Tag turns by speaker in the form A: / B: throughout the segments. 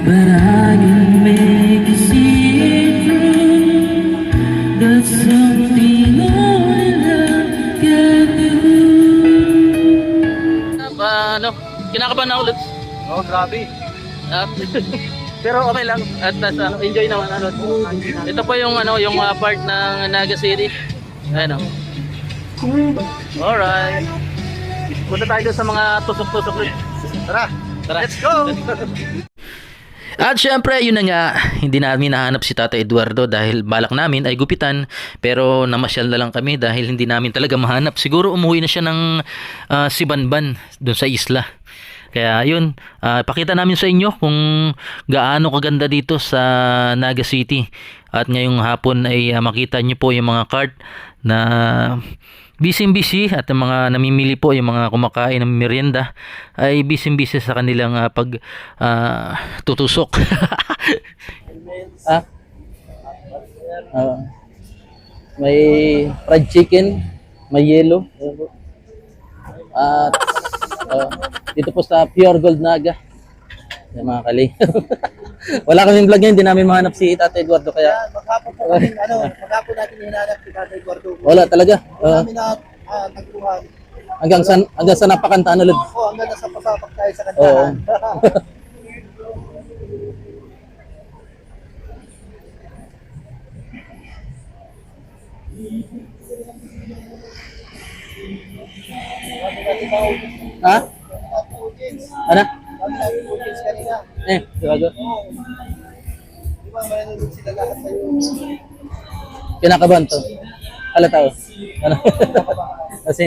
A: but I can make you see it through. That's something only love can do.
B: Ano, kinakabahan na ulit.
C: Oh, grabe.
B: At, pero okay lang at ano, enjoy naman ano. Ito po yung ano, yung part ng Naga City. Ayun oh. Alright. Punta tayo doon sa mga tusok-tusok ulit.
C: Tara,
B: Tara.
C: let's go!
B: At syempre, yun na nga, hindi namin nahanap si Tata Eduardo dahil balak namin ay gupitan, pero namasyal na lang kami dahil hindi namin talaga mahanap. Siguro umuwi na siya ng Sibanban doon sa isla. Kaya yun, pakita namin sa inyo kung gaano kaganda dito sa Naga City. At ngayong hapon ay makita nyo po yung mga cart na busy at yung mga namimili po, yung mga kumakain ng merienda ay busy sa kanilang tutusok. May fried chicken, may yellow. At dito po sa Pure Gold Naga. Yung mga kali. Wala kaming vlog ngayon, hindi namin mahanap si Tata Eduardo kaya
C: Maghapon natin hinanap si Tatay Gordo.
B: wala talaga.
C: Kami na nagtuhan.
B: Hanggang sa napakantaan ulit.
C: Oo, hanggang nasa pasapak tayo sa
B: Oo.
C: kantahan.
B: Ha? Ano?
C: Kami natin audience kanina.
B: Diwago.
C: Di ba manonood sila lahat sa'yo?
B: Kinakabahan to. Halata o. Ano? Kasi,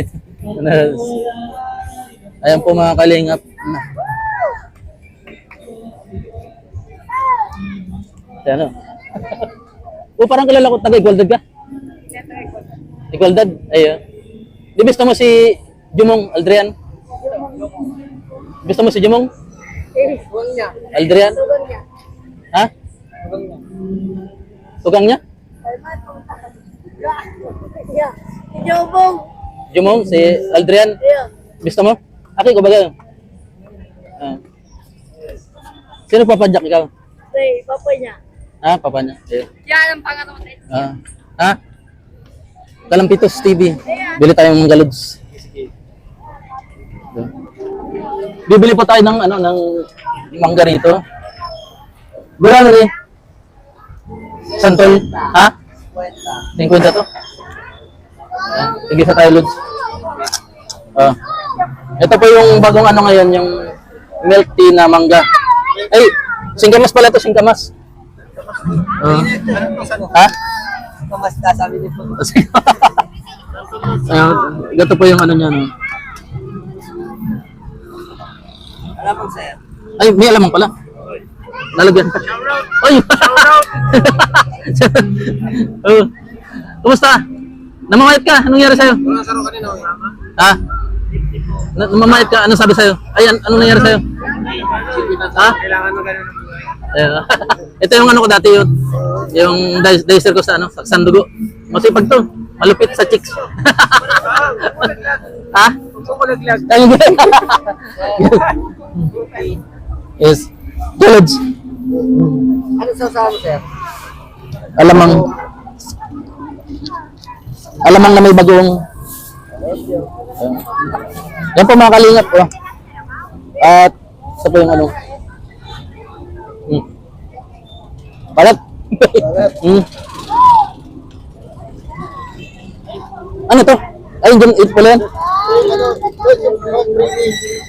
B: ayan po mga kalingap. Ano? Parang kilala ko taga-Igualdad ka? Igualdad? Ayun. Di gusto mo si Jumong Aldrian? Gusto mo si Jumong?
C: Huwag niya.
B: Aldrian?
C: Huwag niya.
B: Ha?
C: Huwag niya.
B: Tugang niya?
C: Yeah. Jobong.
B: Jumong? Si Aldrian?
C: Yeah.
B: Gusto mo? Aki ko ba? Sino papadyak ikaw?
C: Say, papa niya.
B: Ah, papa niya. Ayun.
C: Yan ang pangalan mo.
B: Ha? Kalampitos TV. Bili tayong mga galods. Bibili po tayo ng ano ng mangga rito. Gura na rin. Santol. Ha? 50 to. Sige sa tayo, Lods. Ito po yung bagong ano ngayon, yung milk tea na mangga. Ay, singkamas pala to, singkamas. Ha?
C: Kamasta sabi ni po.
B: Gato po yung ano niya. No?
C: Alam mo sir.
B: Ay, may alamang pala. Lalagyan. Ay! Kumusta? Namamayat ka? Anong nangyari sa'yo?
C: Wala saro kanina.
B: Ha? Namamayat ka? Anong sabi sa'yo? Ayan, anong nangyari sa'yo? Ha?
C: Kailangan mo ganun.
B: Ito yung ano ko dati yun. Yung dicer ko sa ano, sa sandugo. Masipag to. Malupit sa chicks. Ha?
C: Kukulaglag.
B: Yes. College.
C: Ano sasabi sir?
B: Alamang na may bagong. Yan po mga kalingap. Oh. At sa po yung ano. Balat. Ano to? Ay, ito pala yan.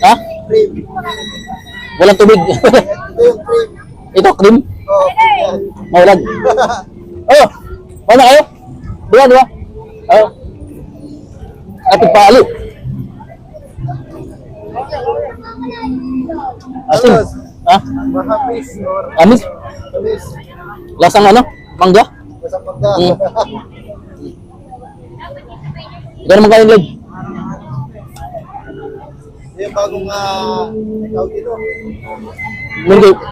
B: Ha? Walang tubig.
C: Ito yung cream.
B: Ito, cream.
C: Oo, cream.
B: Maulag. Oh, mana kayo? Dua. Oh. Kapit paalo. Asin. Ha?
C: Mahamis or
B: Amis?
C: amis.
B: Lasang ano? Mangga?
C: Basta pagka.
B: Ikaw naman kain, Lod.
C: Yung bagong tawag dito.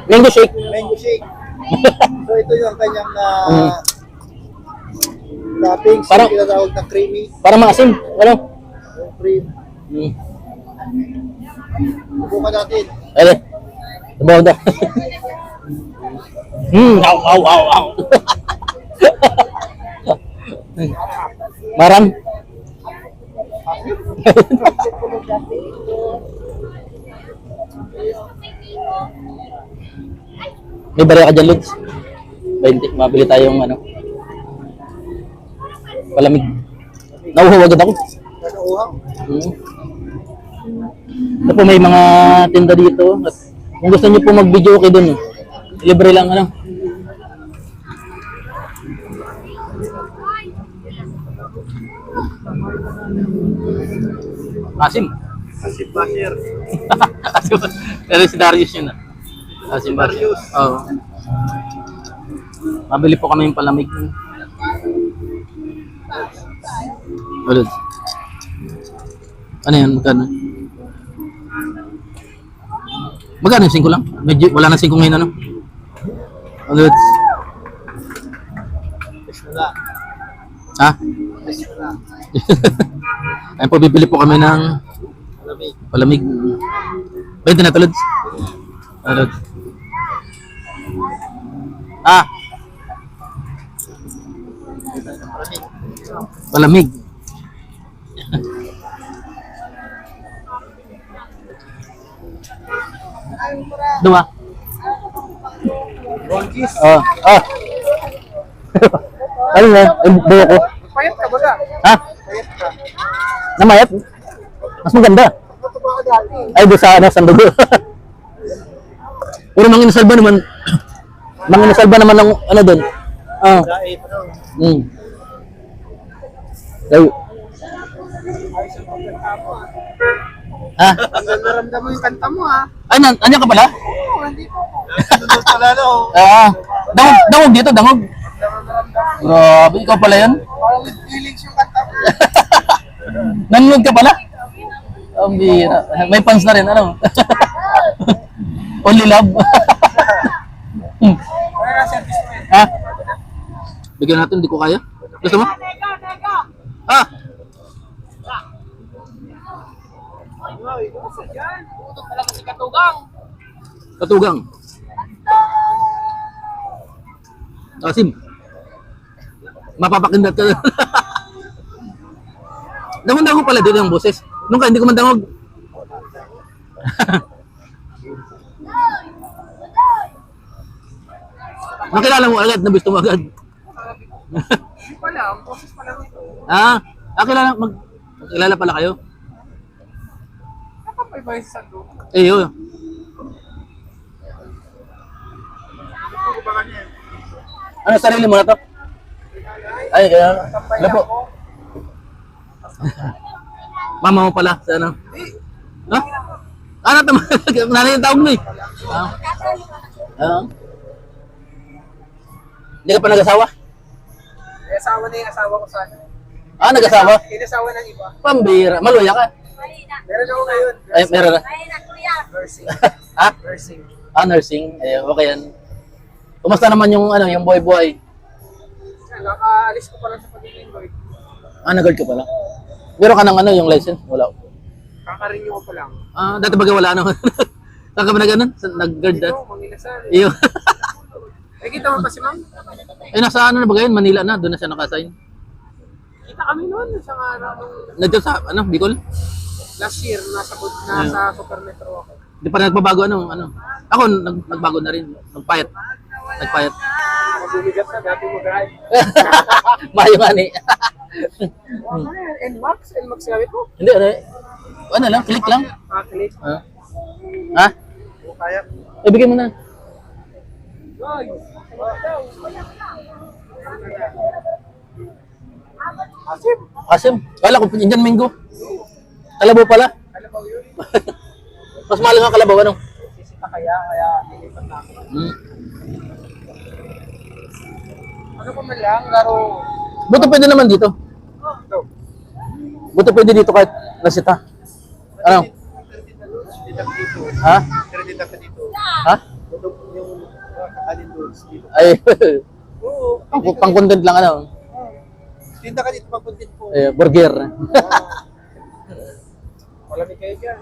B: Mango shake.
C: Mango shake. So ito yung kanyang toppings.
B: Parang-
C: Yung tinatawag na creamy.
B: Para maasim. Ano?
C: Yung cream. Subukan natin.
B: Ay, sabaw daw. Aw, aw, aw, aw. Marang. May barya ka dyan, Lods? 20, mabili tayong ano. Palamig. Nauhaw agad ako.
C: Nauuhaw.
B: Ito po, may mga tinda dito. At kung gusto niyo po mag-video okay dun. Libre lang ano. Asim.
C: Kasi basher.
B: Pero si Darius yun ah. Asim Darius. Oo. Mabili po kami yung palamig. Ulod. Ano yan? Magkano? Magkano yung 5 lang? Medyo, wala na 5 ngayon ano? Ulod.
C: Wala.
B: Ha?
C: Wala.
B: Ayun po, bibili po kami ng
C: Malamig.
B: palamig. 20 na tulad. Ulod. Ah! Palamig. Dua.
C: Ronquis.
B: Oh, oh. Ano yan? Ay, buo ko.
C: Payat ka ba ka?
B: Ha?
C: Payat ka.
B: Namayat? Mas maganda.
C: Mataba ka dati.
B: Ay, doon sa ano, sandugo. Pero manginasalba naman. Manginasalba naman ng ano doon. Ah.
C: Dait.
B: Hmm. Ay. Ha?
C: Naramdam mo yung kanta mo ha.
B: Ay, anyan ka pala?
C: Oo, hindi po. Nandun pala no.
B: Ah. Dangog dito, dangog. Grabe, ikaw pala yan?
C: Parang with feelings yung kanta mo.
B: Nanonood ka pala? Ang bira. May fans na rin, ano? Only love.
C: Kaya na service mo yun.
B: Ha? Bigyan natin, hindi ko kaya. Gusto mo? Ha?
C: Puto pala kasi katugang.
B: Katugang. Asim. Mapapakindat ka. Dangog-dangog pala din yung boses. Nung ka, hindi ko man dangog. Nakilala mo agad, nabisto mo agad.
C: Hindi pala, ang process pala ito.
B: Kilala pala kayo?
C: Kapag may sa sando.
B: Eh, yun.
C: Ito ko ba kanya?
B: Ano, sarili mo na to? Ay, kaya, ano po? Mama mo pala, sa ano? Ha? Ano naman? Nanay yung tawag mo eh. Hindi ka pa nag-asawa?
C: May asawa na yung asawa ko sana.
B: Nag-asawa?
C: Inasawa ng iba.
B: Pambira. Maluya ka?
C: Meron ako ngayon.
B: Ay, meron na.
C: Nursing.
B: Ha?
C: Nursing.
B: Nursing. Eh, okay yan. Kumusta naman yung, ano, yung buhay-buhay?
C: Nakaalis ko pa lang sa pag-invoice.
B: Nag-guard ka pala? Meron ka ng ano, yung license? Wala.
C: Kakarenew ko pa lang.
B: Dati baga wala ano. Saan ka ba na ganun? Nag-guard na?
C: Ito, manginasal.
B: Iyo.
C: Nakikita mo pa si ma'am?
B: Eh, nasa ano na ba ngayon? Manila na. Doon na siya naka-assign.
C: Kita kami noon sa araw nung
B: Nandiyan sa, ano, Bicol?
C: last year, nasa Super Metro ako.
B: Di pa nagbabago, ano. Ako, nagbago na rin. Nagpayat.
C: Mabumigat na, dati mo guys.
B: Mayo nga ni.
C: NMAX gamit mo?
B: Hindi, ano lang, click lang.
C: Click.
B: Ha?
C: Kaya.
B: Ibigay mo na. Asim. Kala ko, Indian Mango. Kalabaw pala.
C: Kalabaw yun.
B: Mas mahal nga kalabaw, ano?
C: Sisita kaya nilipat na ako. Ano pa man lang, laro.
B: Buto pwede naman dito.
C: Ito.
B: Buto pwede dito kahit nasita. Ano?
C: Dito.
B: Ha?
C: Pero dito ka dito.
B: Ha?
C: Yung kakalin doon dito.
B: Ay,
C: Oo.
B: pang content lang, ano?
C: Tinda ka dito pag-content po.
B: Burger.
C: Malamig kayo dyan.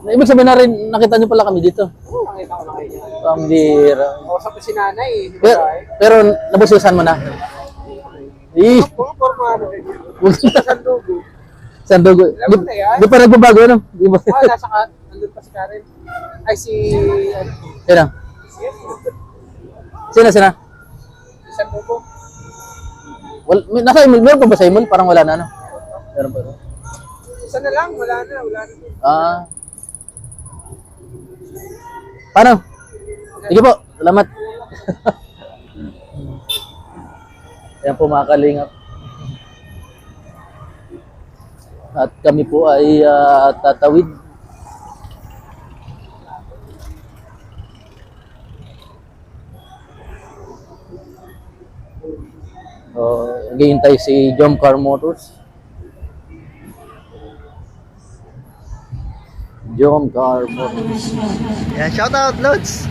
B: Ibig sabihin na rin, nakita niyo pala kami dito.
C: Oo, nakita ko na kayo niya.
B: Pambira.
C: Kausap ko si nanay eh. Di
B: Pero,
C: ba eh?
B: pero nabususan mo na. Eh,
C: Kung formado eh. Sa dugo.
B: Sandugo.
C: Alam mo na yan.
B: Di pa nagbabago, ano? Di ba?
C: Ah, nasa ka. Nandun pa si Karen. Ay, si...
B: Sino? Sino?
C: Sa dugo.
B: Nasa email, meron pa ba sa email? Parang wala na, ano? Meron pa.
C: Isa na lang. Wala na. Wala na.
B: Ah. Paano? Sige po, salamat. Ayan po mga kalingap. At kami po ay tatawid. Naghihintay si John Car Motors. John Car Motors.
D: Yan, shout out, Lods!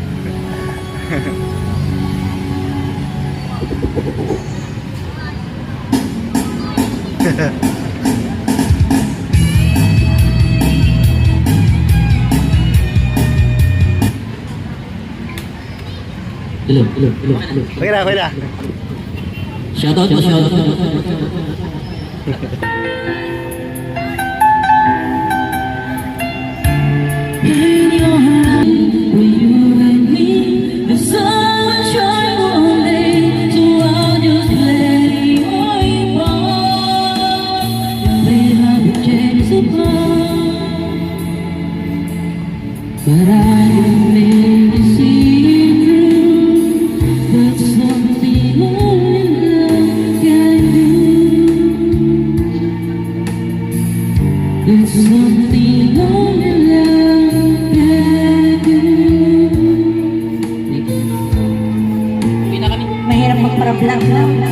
A: Hello.
D: Okay na, okay na.
A: Shoutout po, shoutout. In your life, were you and me? The sunshine one day, so I'll just let it all fall. They have the chance apart, but I can maybe see it through. That's something only love can do. It's something only love can do.
E: Mahirap magparablang lang.